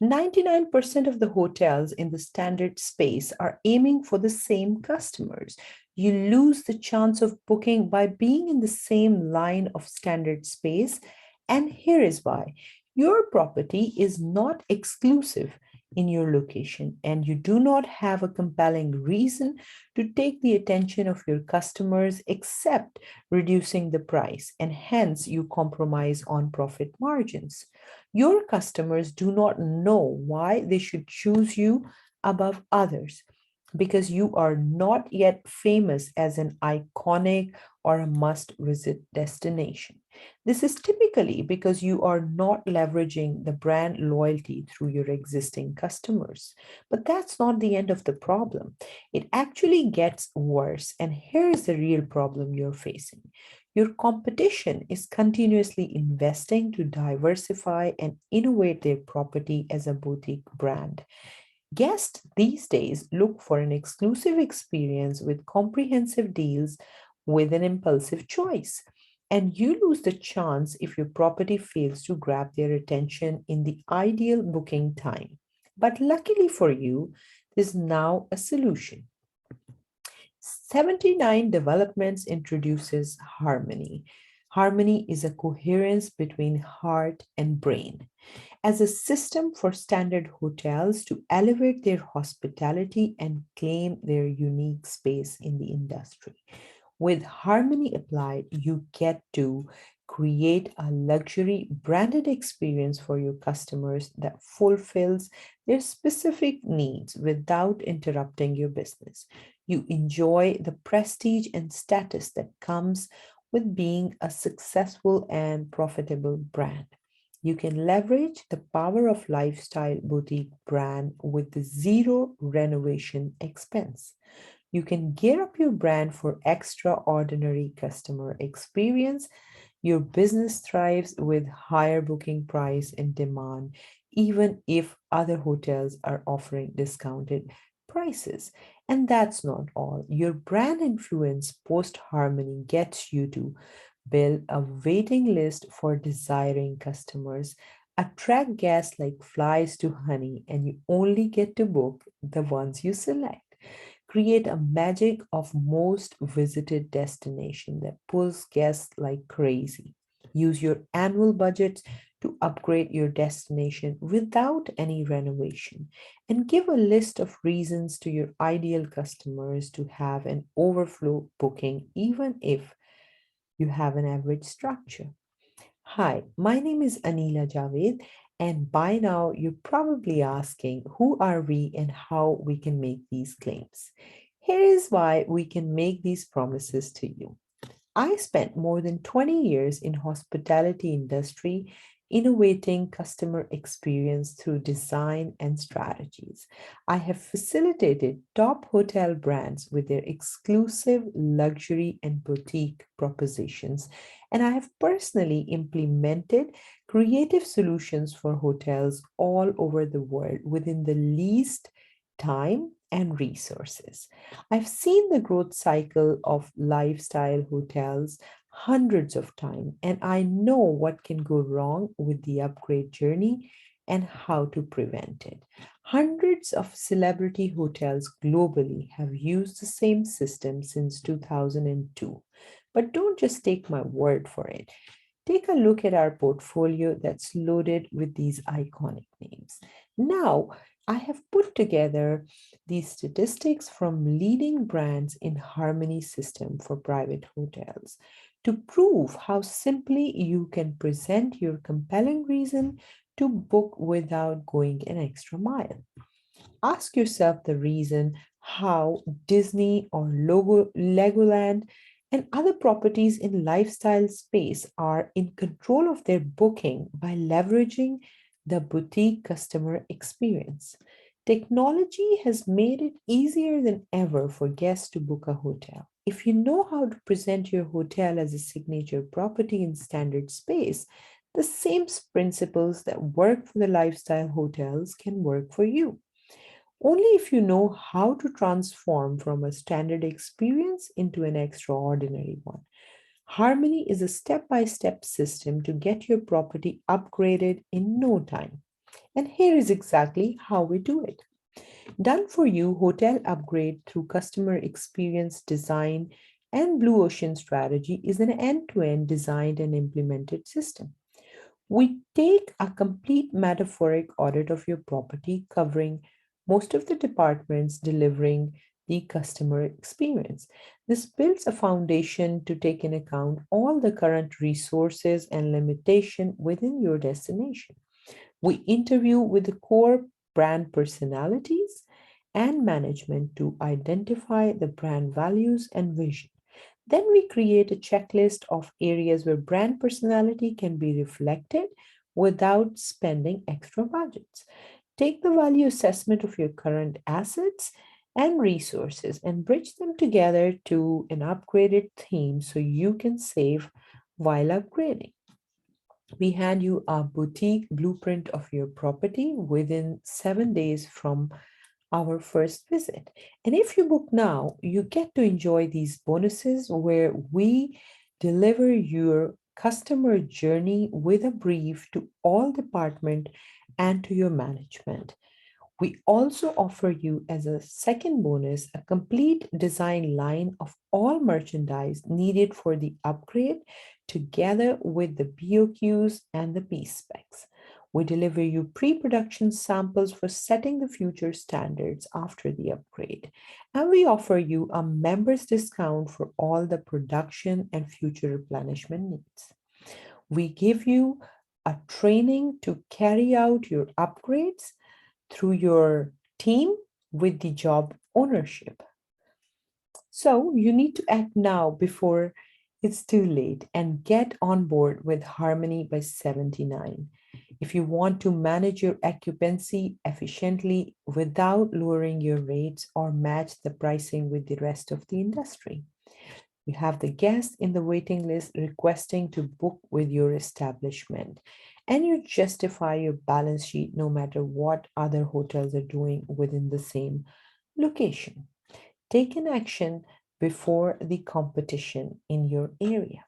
99% of the hotels in the standard space are aiming for the same customers. You lose the chance of booking by being in the same line of standard space. And here is why: your property is not exclusive in your location, and you do not have a compelling reason to take the attention of your customers except reducing the price, and hence you compromise on profit margins. Your customers do not know why they should choose you above others because you are not yet famous as an iconic or a must visit destination. This is typically because you are not leveraging the brand loyalty through your existing customers. But that's not the end of the problem. It actually gets worse. And here is the real problem you're facing: your competition is continuously investing to diversify and innovate their property as a boutique brand. Guests these days look for an exclusive experience with comprehensive deals with an impulsive choice. And you lose the chance if your property fails to grab their attention in the ideal booking time. But luckily for you, there's now a solution. 79 Developments introduces Harmony. Harmony is a coherence between heart and brain as a system for standard hotels to elevate their hospitality and claim their unique space in the industry. With Harmony applied, you get to create a luxury branded experience for your customers that fulfills their specific needs without interrupting your business. You enjoy the prestige and status that comes with being a successful and profitable brand. You can leverage the power of lifestyle boutique brand with the zero renovation expense. You can gear up your brand for extraordinary customer experience. Your business thrives with higher booking price and demand, even if other hotels are offering discounted prices. And that's not all. Your brand influence post Harmony gets you to build a waiting list for desiring customers, attract guests like flies to honey, and you only get to book the ones you select. Create a magic of most visited destination that pulls guests like crazy. Use your annual budgets to upgrade your destination without any renovation, and give a list of reasons to your ideal customers to have an overflow booking even if you have an average structure. Hi, my name is Anila Javed, and by now you're probably asking who are we and how we can make these claims. Here is why we can make these promises to you. I spent more than 20 years in hospitality industry innovating customer experience through design and strategies. I have facilitated top hotel brands with their exclusive luxury and boutique propositions, and I have personally implemented creative solutions for hotels all over the world within the least time and resources. I've seen the growth cycle of lifestyle hotels hundreds of times, and I know what can go wrong with the upgrade journey and how to prevent it. Hundreds of celebrity hotels globally have used the same system since 2002. But don't just take my word for it. Take a look at our portfolio that's loaded with these iconic names. Now, I have put together these statistics from leading brands in Harmony system for private hotels to prove how simply you can present your compelling reason to book without going an extra mile. Ask yourself the reason how Disney or Legoland and other properties in lifestyle space are in control of their booking by leveraging the boutique customer experience. Technology has made it easier than ever for guests to book a hotel. If you know how to present your hotel as a signature property in standard space, the same principles that work for the lifestyle hotels can work for you. Only if you know how to transform from a standard experience into an extraordinary one. Harmony is a step by step system to get your property upgraded in no time. And here is exactly how we do it. Done for you hotel upgrade through customer experience design and Blue Ocean strategy is an end to end designed and implemented system. We take a complete metaphoric audit of your property, covering most of the departments delivering the customer experience. This builds a foundation to take into account all the current resources and limitation within your destination. We interview with the core brand personalities and management to identify the brand values and vision. Then we create a checklist of areas where brand personality can be reflected without spending extra budgets. Take the value assessment of your current assets and resources and bridge them together to an upgraded theme so you can save while upgrading. We hand you a boutique blueprint of your property within 7 days from our first visit. And if you book now, you get to enjoy these bonuses where we deliver your customer journey with a brief to all department and to your management. We also offer you as a second bonus a complete design line of all merchandise needed for the upgrade together with the BOQs and the P specs. We deliver you pre-production samples for setting the future standards after the upgrade. And we offer you a members discount for all the production and future replenishment needs. We give you a training to carry out your upgrades through your team with the job ownership. So you need to act now before it's too late and get on board with Harmony by 79. If you want to manage your occupancy efficiently without lowering your rates or match the pricing with the rest of the industry. You have the guest in the waiting list requesting to book with your establishment, and you justify your balance sheet no matter what other hotels are doing within the same location. Take an action before the competition in your area.